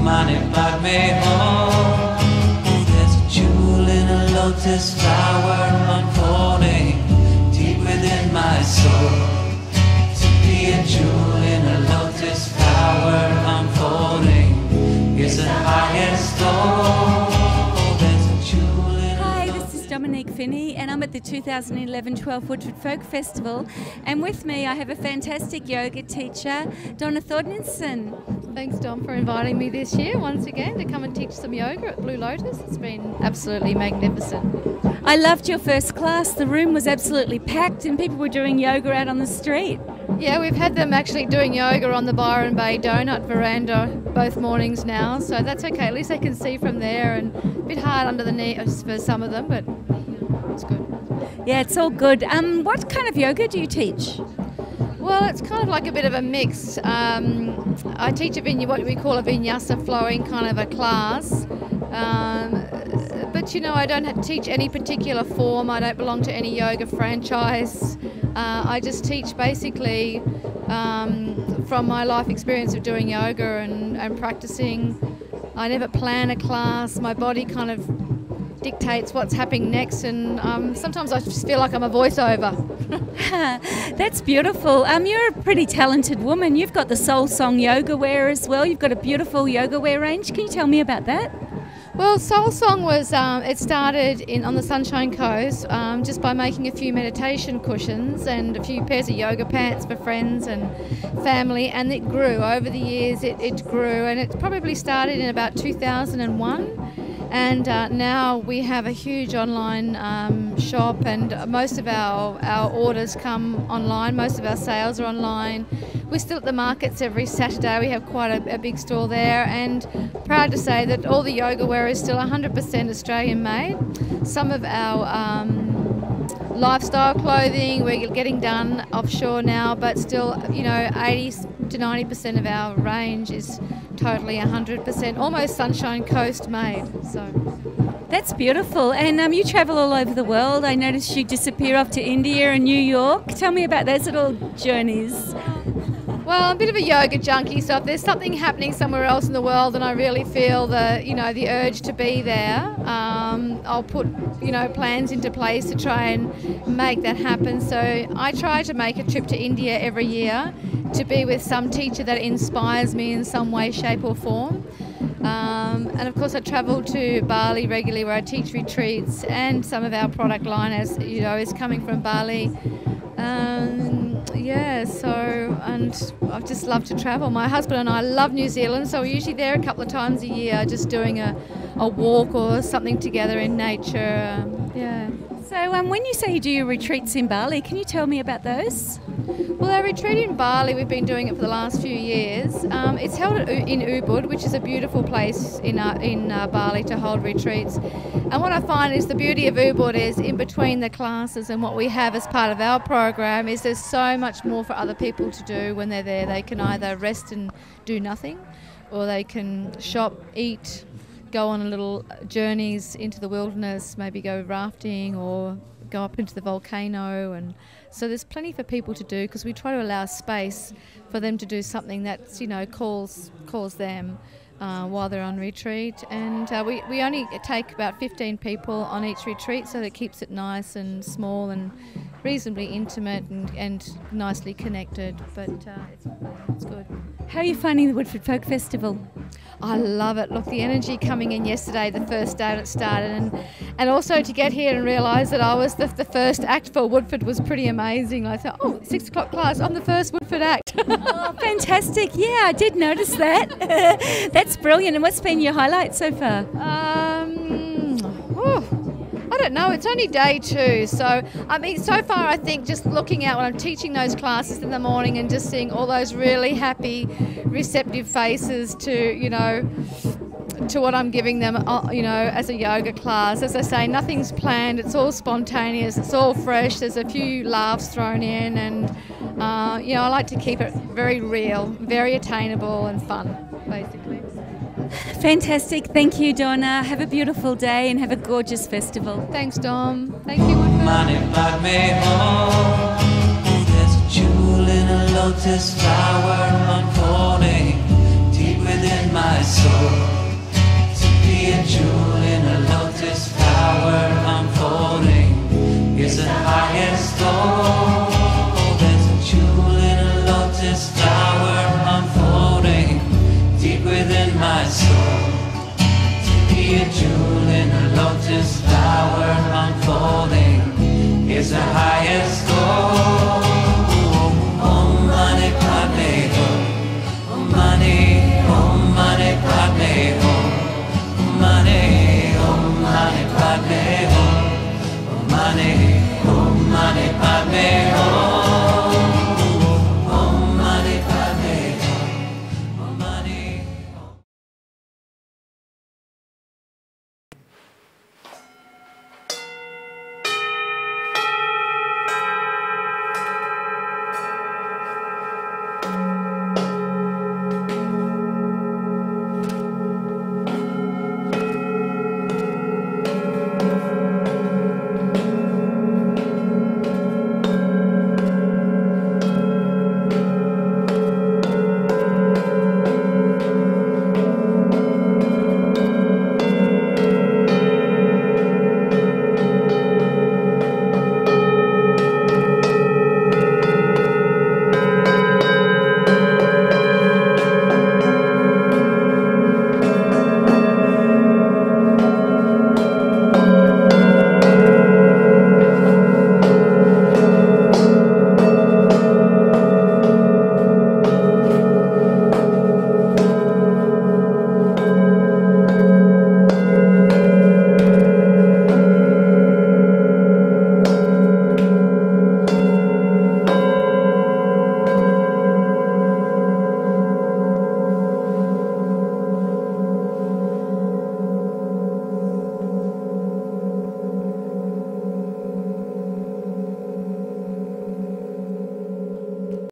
money brought me home. Oh, there's a jewel in a lotus flower unfolding deep within my soul. To be a jewel in a lotus flower unfolding is the highest goal. Oh, there's a jewel in Hi, this is Finney, and I'm at the 2011 12 Woodford Folk Festival, and with me I have a fantastic yoga teacher, Donna Thornton. Thanks, Dom, for inviting me this year once again to come and teach some yoga at Blue Lotus. It's been absolutely magnificent. I loved your first class. The room was absolutely packed and people were doing yoga out on the street. Yeah, we've had them actually doing yoga on the Byron Bay Donut veranda both mornings now, so that's okay. At least they can see from there, and a bit hard under the knee for some of them, but it's good. Yeah, it's all good. What kind of yoga do you teach? Well, it's kind of like a bit of a mix. I teach what we call a vinyasa flowing kind of a class. But, you know, I don't teach any particular form. I don't belong to any yoga franchise. I just teach basically from my life experience of doing yoga and practicing. I never plan a class. My body kind of dictates what's happening next, and sometimes I just feel like I'm a voiceover. That's beautiful. You're a pretty talented woman. You've got the Soul Song yoga wear as well. You've got a beautiful yoga wear range. Can you tell me about that? Well, Soul Song was, it started on the Sunshine Coast just by making a few meditation cushions and a few pairs of yoga pants for friends and family, and it grew over the years. It grew, and it probably started in about 2001. And now we have a huge online shop, and most of our orders come online. Most of our sales are online. We're still at the markets every Saturday. We have quite a big store there, and proud to say that all the yoga wear is still 100% Australian made. Some of our lifestyle clothing we're getting done offshore now, but still, you know, 80 to 90% of our range is totally 100% almost Sunshine Coast made. So that's beautiful. And you travel all over the world. I noticed you disappear off to India and New York. Tell me about those little journeys. Well, I'm a bit of a yoga junkie, so if there's something happening somewhere else in the world and I really feel the urge to be there, I'll put plans into place to try and make that happen. So I try to make a trip to India every year to be with some teacher that inspires me in some way, shape or form. And of course I travel to Bali regularly where I teach retreats, and some of our product line is coming from Bali. And I just love to travel. My husband and I love New Zealand, so we're usually there a couple of times a year just doing a walk or something together in nature. So when you say you do your retreats in Bali, can you tell me about those? Well, our retreat in Bali, we've been doing it for the last few years. It's held in Ubud, which is a beautiful place in Bali to hold retreats. And what I find is the beauty of Ubud is in between the classes and what we have as part of our program is there's so much more for other people to do when they're there. They can either rest and do nothing, or they can shop, eat, go on little journeys into the wilderness, maybe go rafting or go up into the volcano. And so there's plenty for people to do, because we try to allow space for them to do something that's calls them while they're on retreat. And we only take about 15 people on each retreat, so that keeps it nice and small and reasonably intimate and nicely connected, but it's good. How are you finding the Woodford Folk Festival? I love it. Look, the energy coming in yesterday, the first day it started, and also to get here and realise that I was the first act for Woodford was pretty amazing. I thought, 6 o'clock class, I'm the first Woodford act. Oh, fantastic. Yeah, I did notice that. That's brilliant. And what's been your highlight so far? I don't know, it's only day 2, so so far I think just looking out when I'm teaching those classes in the morning and just seeing all those really happy, receptive faces to what I'm giving them, as a yoga class. As I say, nothing's planned, it's all spontaneous, it's all fresh, there's a few laughs thrown in, and I like to keep it very real, very attainable and fun, basically. Fantastic. Thank you, Donna. Have a beautiful day and have a gorgeous festival. Thanks, Dom. Thank you, Woodford. Money brought me home. Oh, there's a jewel in a lotus flower unfolding deep within my soul. soul. To be a jewel in a lotus flower unfolding is a high